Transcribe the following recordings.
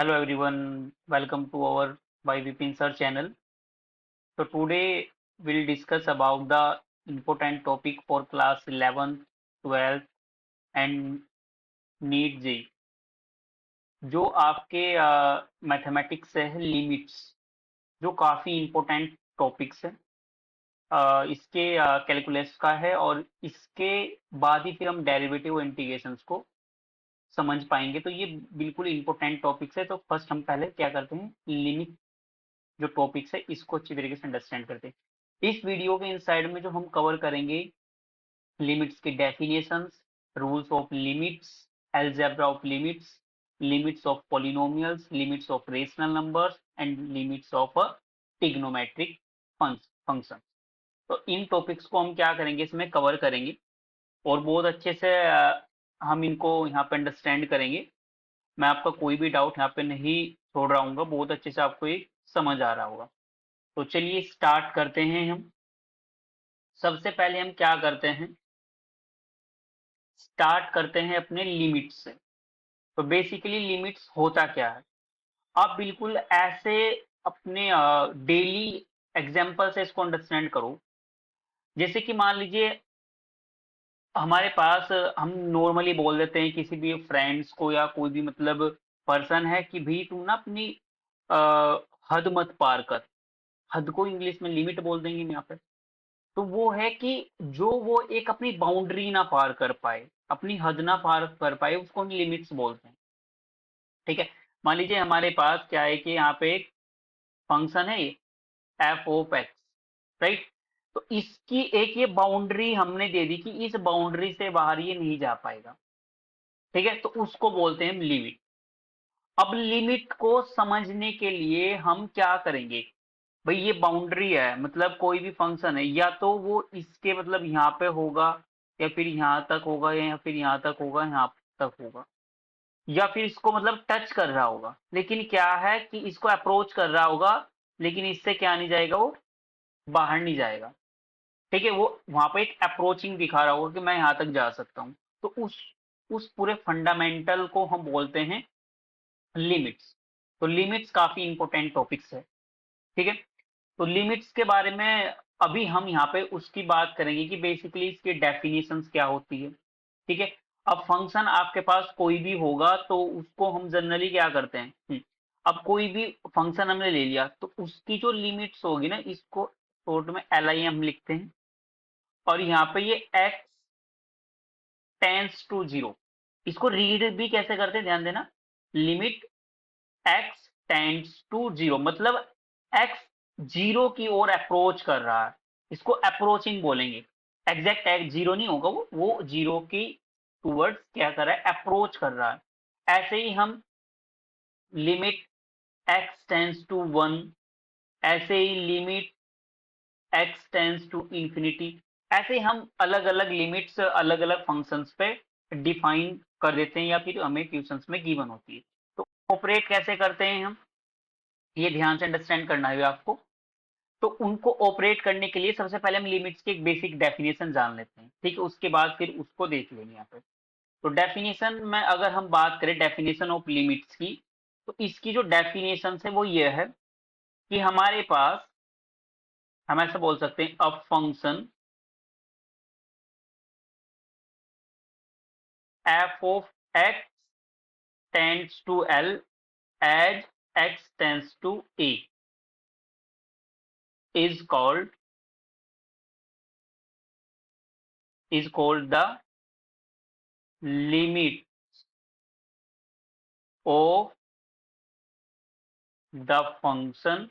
Hello everyone, welcome to our by Vipin Sir channel. So today we'll discuss about the important topic for class 11th, 12th and NEET JEE जो आपके mathematics से है limits जो काफी important topics है। इसके calculus का है और इसके बाद ही फिर हम डेरिवेटिव इंटीग्रेशंस को समझ पाएंगे। तो ये बिल्कुल इंपॉर्टेंट टॉपिक्स है। तो फर्स्ट हम पहले क्या करते हैं, लिमिट जो टॉपिक्स है इसको अच्छी तरीके से अंडरस्टैंड करते हैं। इस वीडियो के इनसाइड में जो हम कवर करेंगे लिमिट्स के definitions, rules of limits, algebra of limits, limits of polynomials, limits of rational numbers and limits of trigonometric function. तो इन टॉपिक्स को हम क्या करेंगे, इसमें कवर करेंगे और बहुत अच्छे से हम इनको यहाँ पे अंडरस्टैंड करेंगे। मैं आपका कोई भी डाउट यहाँ पे नहीं छोड़ रहा हूँ, बहुत अच्छे से आपको ये समझ आ रहा होगा। तो चलिए स्टार्ट करते हैं। हम सबसे पहले हम क्या करते हैं, स्टार्ट करते हैं अपने लिमिट्स से। तो बेसिकली लिमिट्स होता क्या है, आप बिल्कुल ऐसे अपने डेली एग्जाम्पल से इसको अंडरस्टैंड करो। जैसे कि मान लीजिए हमारे पास हम नॉर्मली बोल देते हैं किसी भी फ्रेंड्स को या कोई भी मतलब पर्सन है कि भाई तू ना अपनी हद मत पार कर। हद को इंग्लिश में लिमिट बोल देंगे यहाँ पे। तो वो है कि जो वो एक अपनी बाउंड्री ना पार कर पाए, अपनी हद ना पार कर पाए, उसको हम लिमिट्स बोलते हैं। ठीक है, मान लीजिए हमारे पास क्या है कि यहाँ पे एक फंक्शन है एफ ऑफ एक्स, राइट। तो इसकी एक ये बाउंड्री हमने दे दी कि इस बाउंड्री से बाहर ये नहीं जा पाएगा। ठीक है, तो उसको बोलते हैं लिमिट। अब लिमिट को समझने के लिए हम क्या करेंगे, भाई ये बाउंड्री है, मतलब कोई भी फंक्शन है, या तो वो इसके मतलब यहाँ पे होगा, या फिर यहाँ तक होगा, या फिर यहाँ तक होगा, यहाँ तक होगा, या फिर इसको मतलब टच कर रहा होगा, लेकिन क्या है कि इसको अप्रोच कर रहा होगा, लेकिन इससे क्या नहीं जाएगा, वो बाहर नहीं जाएगा। ठीक है, वो वहां पे एक अप्रोचिंग दिखा रहा होगा कि मैं यहाँ तक जा सकता हूँ। तो उस पूरे फंडामेंटल को हम बोलते हैं लिमिट्स। तो लिमिट्स काफी इंपॉर्टेंट टॉपिक्स है। ठीक है, तो लिमिट्स के बारे में अभी हम यहाँ पे उसकी बात करेंगे कि बेसिकली इसकी डेफिनेशंस क्या होती है। ठीक है, अब फंक्शन आपके पास कोई भी होगा तो उसको हम जनरली क्या करते हैं, अब कोई भी फंक्शन हमने ले लिया तो उसकी जो लिमिट्स होगी ना, इसको शॉर्ट में एल आई हम लिखते हैं। और यहाँ पे ये एक्स टेंस टू जीरो, इसको रीड भी कैसे करते हैं ध्यान देना। Limit x tends to zero, मतलब एक्स जीरो की ओर अप्रोच कर रहा है, इसको अप्रोचिंग बोलेंगे। एग्जैक्ट एक्स जीरो नहीं होगा, वो जीरो की टूवर्ड्स क्या कर रहा है, अप्रोच कर रहा है। ऐसे ही हम limit x tends to one, ऐसे ही limit x tends to infinity, ऐसे ही हम अलग अलग लिमिट्स अलग अलग फंक्शंस पे डिफाइन कर देते हैं या फिर हमें ट्यूशंस में गिवन होती है। तो ऑपरेट कैसे करते हैं हम, ये ध्यान से अंडरस्टैंड करना है आपको। तो उनको ऑपरेट करने के लिए सबसे पहले हम लिमिट्स की एक बेसिक डेफिनेशन जान लेते हैं। ठीक है, उसके बाद फिर उसको देख लेंगे यहाँ पे। तो डेफिनेशन में अगर हम बात करें डेफिनेशन ऑफ लिमिट्स की, तो इसकी जो डेफिनेशन है वो ये है कि हमारे पास हम ऐसा बोल सकते हैं, a function f of x tends to l as x tends to a is called the limit of the function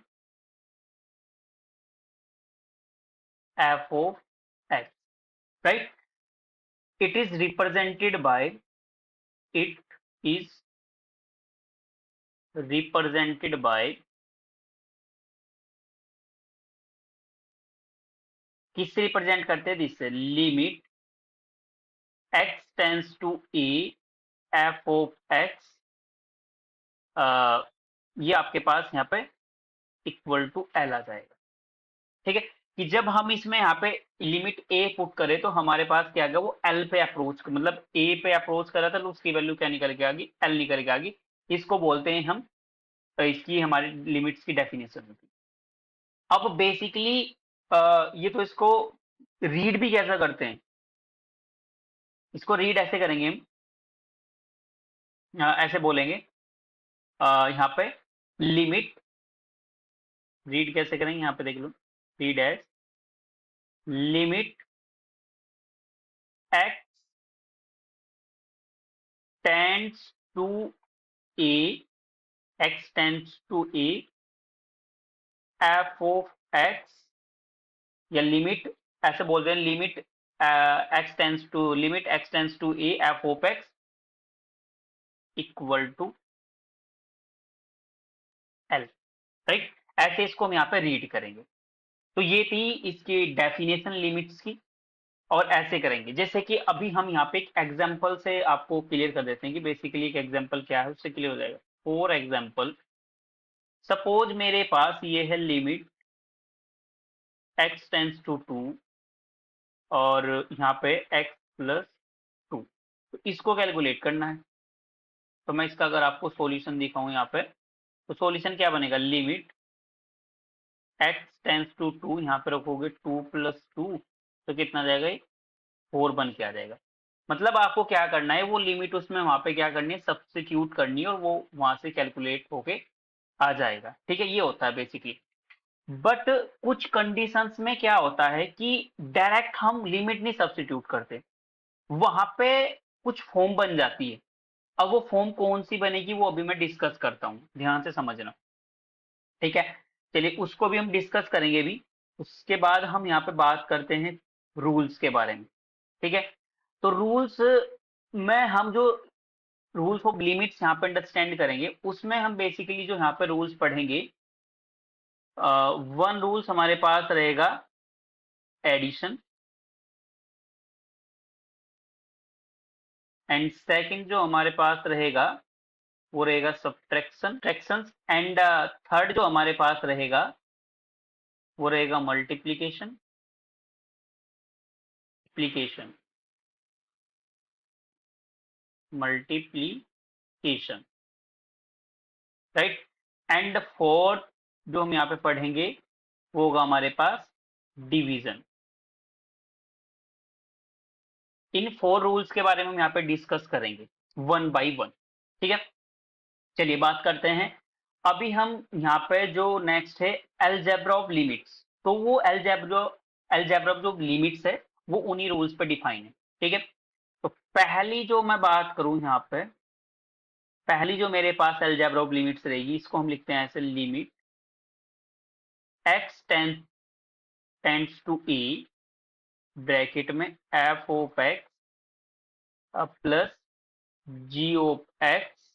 f of x, right. It is represented by, it is represented by, किससे represent करते हैं, this limit x tends to a f of x, ये आपके पास यहाँ पे equal to L आ जाएगा। ठीक है, कि जब हम इसमें यहाँ पे लिमिट ए पुट करें तो हमारे पास क्या आएगा, वो एल पे अप्रोच, मतलब ए पे अप्रोच कर रहा था तो उसकी वैल्यू क्या निकल के आ गई, एल निकल के आ गई। इसको बोलते हैं हम इसकी हमारी लिमिट्स की डेफिनेशन होती है। अब बेसिकली ये तो इसको रीड भी कैसा करते हैं, इसको रीड ऐसे करेंगे हम, ऐसे बोलेंगे यहाँ पे लिमिट, रीड कैसे करेंगे यहाँ पे देख लो, read as limit x tends to a, x tends to a f of x, या लिमिट ऐसे बोलते हैं limit x tends to, limit x tends to a f of x equal to l, right. ऐसे इसको हम यहाँ पे read करेंगे। तो ये थी इसकी डेफिनेशन लिमिट्स की। और ऐसे करेंगे जैसे कि अभी हम यहाँ पे एक एग्जांपल से आपको क्लियर कर देते हैं कि बेसिकली एक एग्जांपल क्या है, उससे क्लियर हो जाएगा। फॉर एग्जांपल सपोज मेरे पास ये है लिमिट x टेंड्स टू 2 और यहाँ पे x प्लस 2, तो इसको कैलकुलेट करना है। तो मैं इसका अगर आपको सॉल्यूशन दिखाऊं यहाँ पे, तो सॉल्यूशन क्या बनेगा, लिमिट x टेंड्स टू 2, यहाँ पे रखोगे 2 प्लस 2, तो कितना आ जाएगा, 4 बन के आ जाएगा। मतलब आपको क्या करना है, वो लिमिट उसमें वहां पे क्या करनी है, सब्स्टिट्यूट करनी है, और वो वहां से कैलकुलेट होके आ जाएगा। ठीक है, ये होता है बेसिकली। बट कुछ कंडीशंस में क्या होता है कि डायरेक्ट हम लिमिट नहीं सब्स्टिट्यूट करते, वहां पे कुछ फॉर्म बन जाती है। अब वो फॉर्म कौन सी बनेगी वो अभी मैं डिस्कस करता हूँ, ध्यान से समझना। ठीक है, चलिए उसको भी हम डिस्कस करेंगे भी। उसके बाद हम यहाँ पे बात करते हैं रूल्स के बारे में। ठीक है, तो रूल्स में हम जो रूल्स ऑफ लिमिट्स यहाँ पे अंडरस्टैंड करेंगे, उसमें हम बेसिकली जो यहाँ पे रूल्स पढ़ेंगे, वन रूल्स हमारे पास रहेगा एडिशन, एंड सेकंड जो हमारे पास रहेगा वो रहेगा सब्ट्रैक्शन, एंड थर्ड जो हमारे पास रहेगा वो रहेगा multiplication, multiplication, right. And fourth जो हम यहाँ पे पढ़ेंगे वो होगा हमारे पास डिवीजन। इन 4 रूल्स के बारे में हम यहाँ पे डिस्कस करेंगे वन बाय वन। ठीक है, चलिए बात करते हैं। अभी हम यहाँ पे जो नेक्स्ट है अलजेब्रा ऑफ लिमिट्स, तो वो अलजेब्रा जो लिमिट्स है वो उन्हीं रूल्स पे डिफाइन है। ठीक है, तो पहली जो मैं बात करूं यहाँ पे, पहली जो मेरे पास अलजेब्रा ऑफ लिमिट्स रहेगी, इसको हम लिखते हैं ऐसे, limit x tends to a, bracket में f of x plus g of x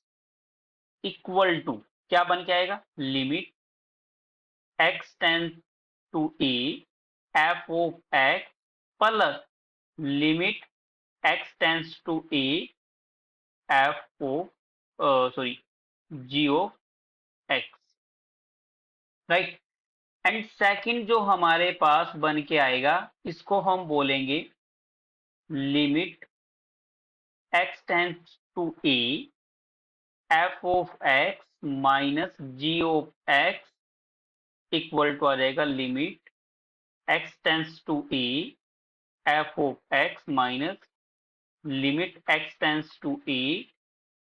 equal to, क्या बन के आएगा, limit x tends to a f of x plus limit x tends to a f of, sorry, g of x, right. And second जो हमारे पास बन के आएगा, इसको हम बोलेंगे limit x tends to a f of x minus g of x equal to आ जाएगा limit x tends to a f of x minus limit x tends to a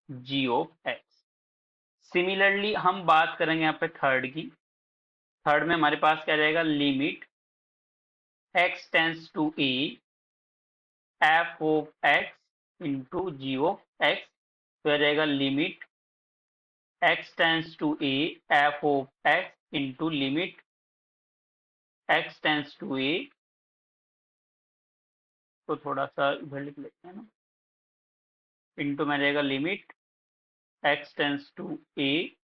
g of x. Similarly हम बात करेंगे यहाँ पे third की। Third में हमारे पास क्या जाएगा, limit x tends to a f of x into g of x, तो आ जाएगा limit x tends to a f of x into limit x tends to a, तो थोड़ा सा इधर लिख लेते हैं ना, इंटू में जाएगा limit x tends to a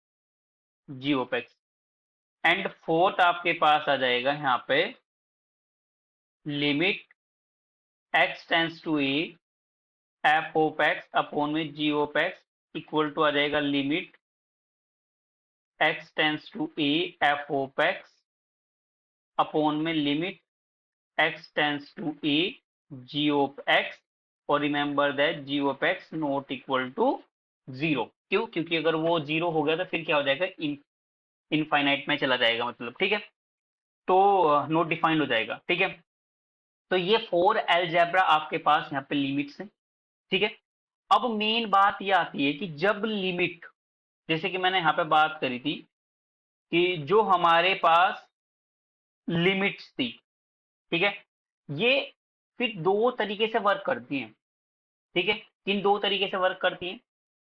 g of x. And fourth आपके पास आ जाएगा यहाँ पे limit x tends to a f of x upon में g of x equal to आ जाएगा limit x tends to a f of x upon में limit x tends to a g of x, और remember that g of x not equal to 0। क्यों? क्योंकि अगर वो 0 हो गया तो फिर क्या हो जाएगा, इनफाइनाइट में चला जाएगा, मतलब ठीक है, तो नॉट डिफाइंड हो जाएगा, ठीक है। तो ये 4 अलजेब्रा आपके पास यहाँ पे लिमिट्स हैं, ठीक है। अब मेन बात ये आती है कि जब लिमिट, जैसे कि मैंने यहाँ पे बात करी थी कि जो हमारे पास लिमिट्स थी, ठीक है, ये फिर दो तरीके से वर्क करती हैं, ठीक है। किन दो तरीके से वर्क करती हैं?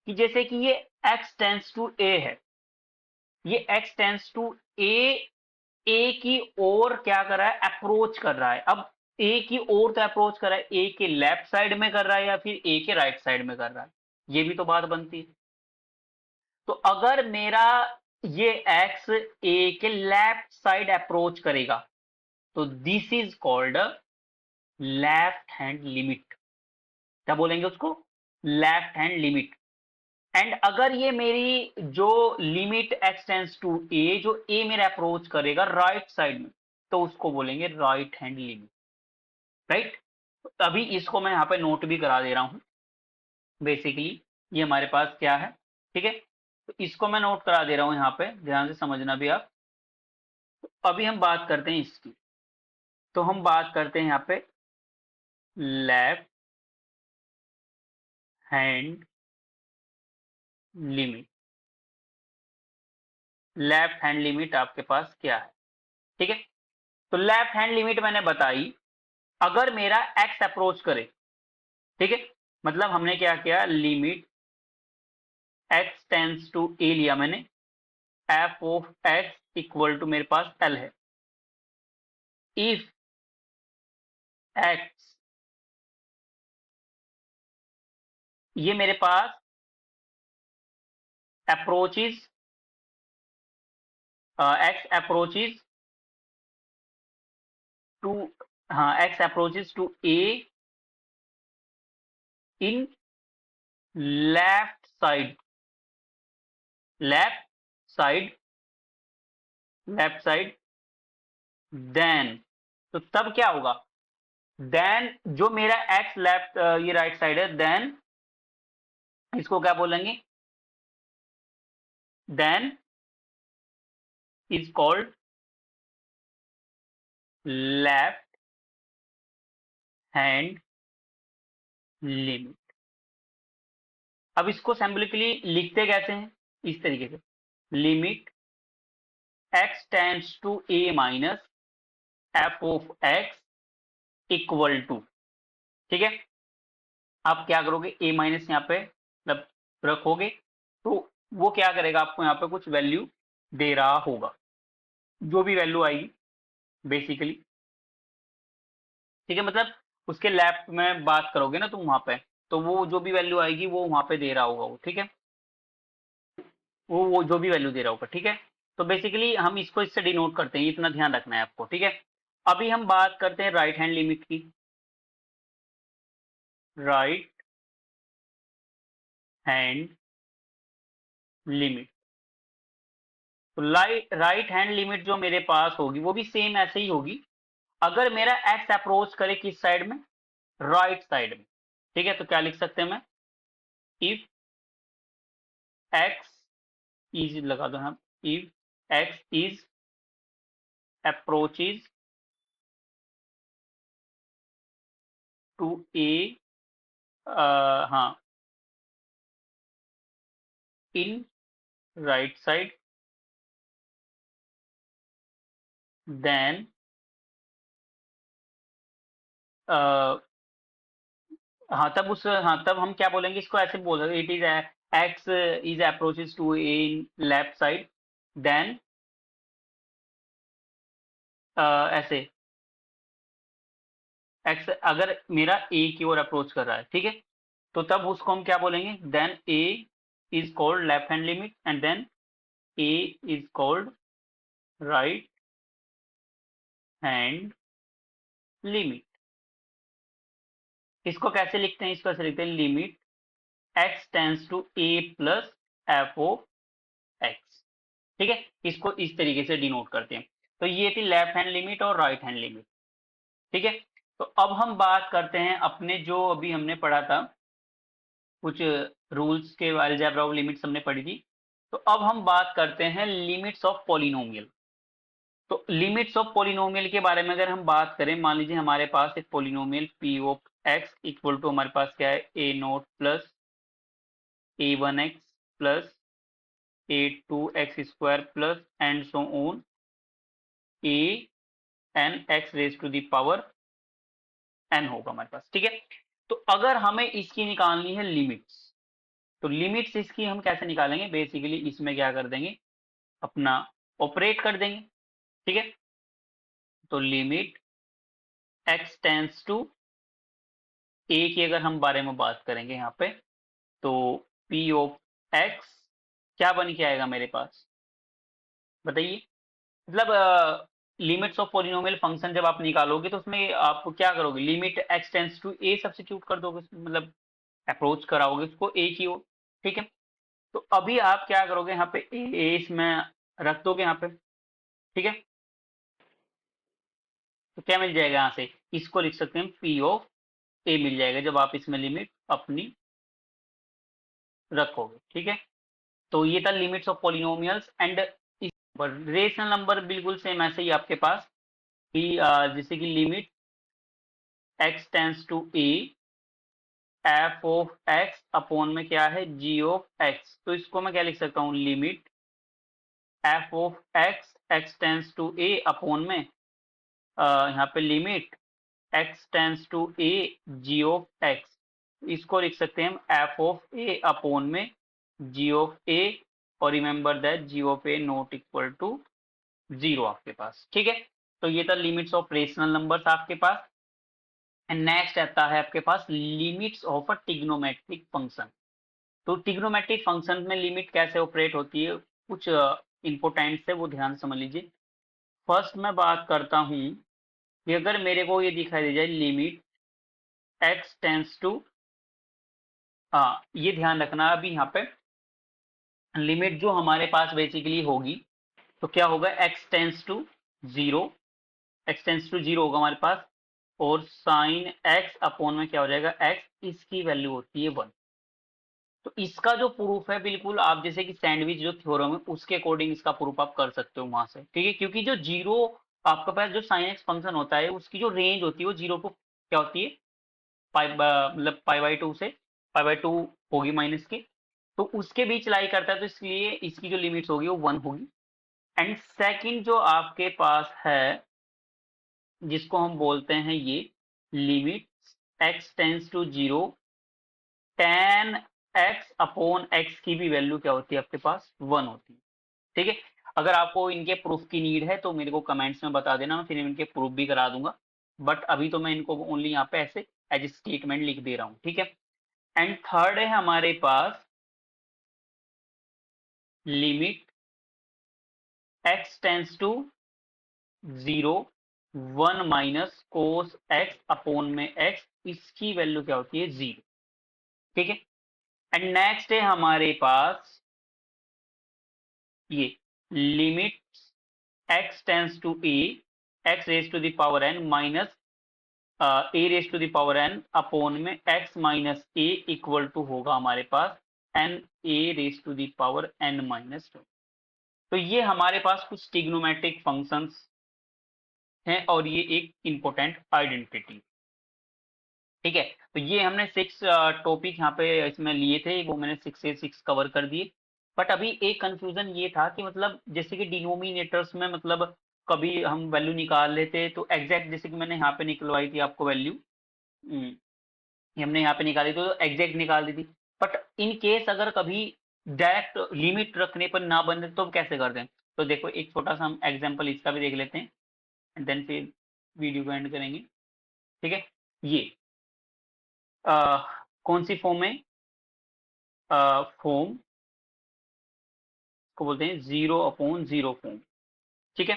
कि जैसे कि ये x टेंस टू a है, ये x टेंस टू ए की ओर क्या कर रहा है, अप्रोच कर रहा है। अब ए की ओर तो अप्रोच कर रहा है, ए के लेफ्ट साइड में कर रहा है या फिर ए के राइट साइड में कर रहा है, ये भी तो बात बनती है। तो अगर मेरा ये x ए के लेफ्ट साइड अप्रोच करेगा तो this is called left hand limit. क्या बोलेंगे उसको? Left hand limit. एंड अगर ये मेरी जो लिमिट x टेंस टू ए, जो ए मेरा अप्रोच करेगा राइट साइड में, तो उसको बोलेंगे राइट हैंड लिमिट, राइट। अभी इसको मैं यहाँ पे नोट भी करा दे रहा हूं। बेसिकली ये हमारे पास क्या है, ठीक है, तो इसको मैं नोट करा दे रहा हूं यहाँ पे, ध्यान से समझना भी आप। तो अभी हम बात करते हैं इसकी, तो हम बात करते हैं यहाँ पे left hand limit. Left hand limit आपके पास क्या है, ठीक है। तो लेफ्ट हैंड लिमिट मैंने बताई, अगर मेरा x अप्रोच करे, ठीक है, मतलब हमने क्या किया, limit x tends to a लिया मैंने, f of x equal to मेरे पास l है। इफ x, ये मेरे पास अप्रोचेज, x अप्रोचेज टू, हाँ x approaches to a in left side, left side, left side, then, तो तब क्या होगा, देन जो मेरा x लेफ्ट ये राइट साइड है, देन इसको क्या बोलेंगे, then is called left hand limit. अब इसको सिंबलिकली लिखते कैसे हैं, इस तरीके से, limit x tends to a minus f of x equal to, ठीक है। आप क्या करोगे, a माइनस यहाँ पे मतलब रखोगे, तो वो क्या करेगा, आपको यहाँ पे कुछ वैल्यू दे रहा होगा, जो भी वैल्यू आएगी बेसिकली, ठीक है। मतलब उसके लेफ्ट में बात करोगे ना तुम वहां पे, तो वो जो भी वैल्यू आएगी वो वहां पे दे रहा होगा वो, ठीक है, वो जो भी वैल्यू दे रहा होगा, ठीक है। तो बेसिकली हम इसको इससे डिनोट करते हैं, इतना ध्यान रखना है आपको, ठीक है। अभी हम बात करते हैं राइट हैंड लिमिट की। राइट हैंड लिमिट, तो राइट हैंड लिमिट जो मेरे पास होगी वो भी सेम ऐसे ही होगी, अगर मेरा एक्स अप्रोच करे किस साइड में, राइट साइड में, ठीक है। तो क्या लिख सकते हैं मैं, इफ एक्स इज, लगा दो हम, if x is approaches to a, हाँ, इन राइट साइड, देन हाँ तब उस, हाँ तब हम क्या बोलेंगे, इसको ऐसे बोल रहे, it is x is approaches to a in left side, then ऐसे एक्स अगर मेरा ए की ओर अप्रोच कर रहा है, ठीक है, तो तब उसको हम क्या बोलेंगे, then a is called left hand limit and then a is called right hand limit. इसको कैसे लिखते हैं, इसको ऐसे लिखते हैं, limit x tends to a plus f of x, ठीक है। इसको इस तरीके से डिनोट करते हैं। तो ये थी लेफ्ट हैंड लिमिट और राइट हैंड लिमिट, ठीक है। तो अब हम बात करते हैं अपने जो अभी हमने पढ़ा था कुछ रूल्स के अलजेब्रा ऑफ लिमिट्स हमने पढ़ी थी। तो अब हम बात करते हैं लिमिट्स ऑफ पॉलिनोमियल। तो लिमिट्स ऑफ पॉलिनोमियल के बारे में अगर हम बात करें, मान लीजिए हमारे पास एक polynomial p of x equal to हमारे पास क्या है, a naught plus a one x plus a two x square plus and so on a n x raise to the power n होगा हमारे पास, ठीक है। तो अगर हमें इसकी निकालनी है लिमिट्स, तो लिमिट्स इसकी हम कैसे निकालेंगे, बेसिकली इसमें क्या कर देंगे, अपना ऑपरेट कर देंगे, ठीक है। तो लिमिट एक्स टेंस टू ए की अगर हम बारे में बात करेंगे यहाँ पे, तो पी ऑफ एक्स क्या बन के आएगा मेरे पास, बताइए। मतलब लिमिट्स ऑफ पॉलिनोमियल फंक्शन जब आप निकालोगे तो उसमें आप क्या करोगे, limit x tends to a substitute कर दोगे, मतलब अप्रोच कराओगे उसको ए की ओर, ठीक है। तो अभी आप क्या करोगे, यहाँ पे ए इसमें रख दोगे यहाँ पे, ठीक है। तो क्या मिल जाएगा, यहाँ से इसको लिख सकते हैं पी ऑफ ए मिल जाएगा जब आप इसमें लिमिट अपनी रखोगे, ठीक है। तो ये था limits of polynomials and rational number बिल्कुल सेम ऐसे ही आपके पास कि जैसे कि limit x tends to a f of x upon में क्या है, जी ऑफ एक्स। तो इसको मैं क्या लिख सकता हूँ, limit f of x x tends to a upon में यहाँ पे limit x tends to a g of x. इसको लिख सकते हैं हम एफ ऑफ ए अपॉन में जी ऑफ ए, और remember that g of a not equal to zero आपके पास, ठीक है। तो ये था लिमिट्स ऑफ रेशनल नंबर्स आपके पास। एंड नेक्स्ट आता है आपके पास limits of a trigonometric function. तो ट्रिग्नोमेट्रिक फंक्शन में लिमिट कैसे ऑपरेट होती है, कुछ इंपोर्टेंट है वो ध्यान समझ लीजिए। फर्स्ट मैं बात करता हूं कि अगर मेरे को ये दिखाई दे जाए लिमिट एक्स टेंस टू, ये ध्यान रखना अभी यहाँ पे लिमिट जो हमारे पास बेसिकली होगी, तो क्या होगा, x tends to zero, x tends to zero होगा हमारे पास, और साइन एक्स अपॉन में क्या हो जाएगा, एक्स, इसकी वैल्यू होती है वन। तो इसका जो प्रूफ है बिल्कुल आप जैसे कि सैंडविच जो थ्योरम है उसके अकॉर्डिंग इसका प्रूफ आप कर सकते हो वहां से, ठीक है। क्योंकि जो जीरो आपके पास जो साइन एक्स फंक्शन होता है उसकी जो रेंज होती है वो जीरो को क्या होती है, पाई मतलब पाई बाई टू से पाई बाई टू होगी माइनस की, तो उसके बीच लाई करता है, तो इसलिए इसकी जो लिमिट्स होगी वो वन होगी। एंड सेकंड जो आपके पास है जिसको हम बोलते हैं ये limit x tends to zero, tan x upon x की भी वैल्यू क्या होती है आपके पास, वन होती है, ठीक है। अगर आपको इनके प्रूफ की नीड है तो मेरे को कमेंट्स में बता देना, मैं फिर इनके प्रूफ भी करा दूंगा, बट अभी तो मैं इनको ओनली यहाँ पे ऐसे एज स्टेटमेंट लिख दे रहा हूँ, ठीक है। एंड थर्ड है हमारे पास limit x tends to zero, one minus cos x upon में एक्स, इसकी वैल्यू क्या होती है, जीरो, ठीक है। एंड नेक्स्ट है हमारे पास ये limit x tends to a, x raise to the power n minus a raise to the power n upon में x minus a equal to होगा हमारे पास n a raise to the power n minus two. तो ये हमारे पास कुछ trigonometric functions हैं और ये एक इंपॉर्टेंट आइडेंटिटी, ठीक है। तो ये हमने सिक्स टॉपिक यहाँ पे इसमें लिए थे, वो मैंने सिक्स से सिक्स कवर कर दिए। बट अभी एक कंफ्यूजन ये था कि मतलब जैसे कि डिनोमिनेटर्स में मतलब कभी हम वैल्यू निकाल लेते तो एग्जैक्ट, जैसे कि मैंने यहाँ पे निकलवाई थी आपको वैल्यू, हमने यहाँ पे निकाली तो एग्जैक्ट निकाल दी थी। बट इन केस अगर कभी डायरेक्ट लिमिट रखने पर ना बने तो हम कैसे कर दें, तो देखो एक छोटा सा हम एग्जाम्पल इसका भी देख लेते हैं एंड देन फिर वीडियो को एंड करेंगे, ठीक है। ये कौन सी फॉर्म में, फॉर्म को बोलते हैं जीरो अपॉन जीरो फॉर्म, ठीक है।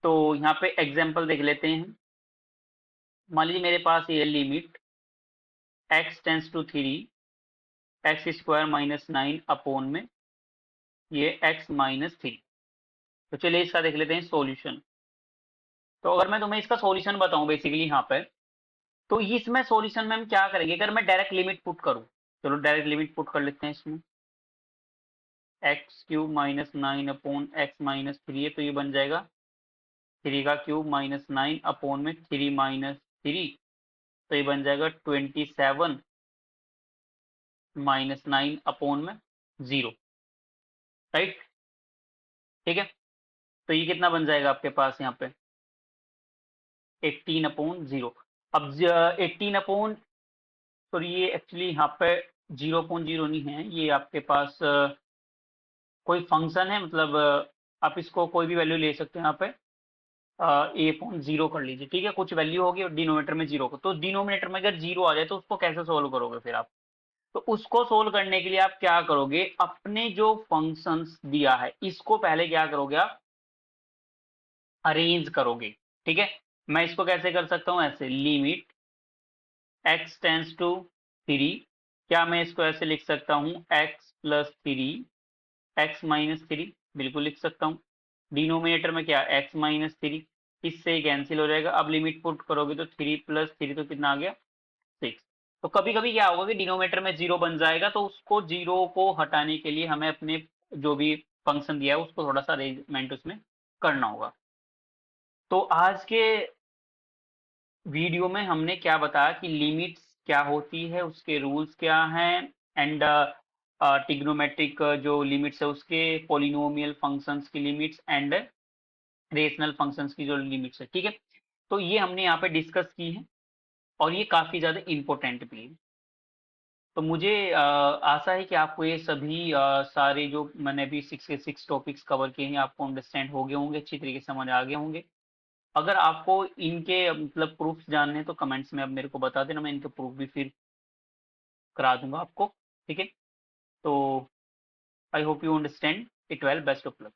तो यहाँ पे एग्जांपल देख लेते हैं। मान लीजिए मेरे पास ये limit x tends to three, x square minus nine upon में ये एक्स माइनस थ्री। तो चलिए इसका देख लेते हैं सॉल्यूशन। तो अगर मैं तुम्हें इसका सॉल्यूशन बताऊं बेसिकली यहाँ पे, तो इसमें सॉल्यूशन में हम क्या करेंगे, अगर मैं डायरेक्ट लिमिट पुट करूं चलो डायरेक्ट लिमिट पुट कर लेते हैं इसमें। X cube minus 9 upon x minus 3 है, तो ये बन जाएगा 3 का क्यूब माइनस 9 अपॉन में 3 माइनस 3, तो ये बन जाएगा 27 माइनस 9 अपॉन में 0। राइट, ठीक है। तो ये कितना बन जाएगा आपके पास यहाँ पे 18 अपॉन 0। अब 18 अपॉन, तो ये एक्चुअली यहाँ पे 0.0 नहीं है, ये आपके पास कोई फंक्शन है, मतलब आप इसको कोई भी वैल्यू ले सकते हैं यहाँ पे। ए अपॉन 0 कर लीजिए, ठीक है। कुछ वैल्यू होगी और डिनोमिनेटर में 0 को, तो डिनोमिनेटर में अगर 0 आ जाए तो उसको कैसे सोल्व करोगे फिर आप? तो उसको सोल्व करने के लिए आप क्या करोगे, अपने जो फंक्शंस दिया है इसको पहले क्या करोगे आप, अरेंज करोगे, ठीक है। मैं इसको कैसे कर सकता हूं, ऐसे लिमिट x टेंस टू 3, क्या मैं इसको ऐसे लिख सकता हूं x प्लस 3 x माइनस 3, बिल्कुल लिख सकता हूं। डिनोमिनेटर में क्या x माइनस 3, इससे कैंसिल हो जाएगा। अब लिमिट पुट करोगे तो 3 प्लस 3 तो कितना आ गया 6। तो कभी कभी क्या होगा कि डिनोमिनेटर में 0 बन जाएगा, तो उसको 0 को हटाने के लिए हमें अपने जो भी फंक्शन दिया है उसको थोड़ा सा अरेंजमेंट उसमें करना होगा। तो आज के वीडियो में हमने क्या बताया कि लिमिट्स क्या होती है, उसके रूल्स क्या हैं, एंड ट्रिग्नोमेट्रिक जो लिमिट्स है उसके, पॉलिनोमियल फंक्शंस की लिमिट्स, एंड रेशनल फंक्शंस की जो लिमिट्स है, ठीक है। तो ये हमने यहाँ पे डिस्कस की है और ये काफी ज्यादा इंपॉर्टेंट भी है। तो मुझे आशा है कि आपको ये सभी सारे जो मैंने अभी 6 के 6 टॉपिक्स कवर किए हैं आपको अंडरस्टैंड हो गए होंगे, अच्छी तरीके से समझ आ गए होंगे। अगर आपको इनके मतलब प्रूफ्स जानने हैं तो कमेंट्स में आप मेरे को बता देना, मैं इनके प्रूफ भी फिर करा दूंगा आपको, ठीक है। तो I hope you understand it well, best of luck.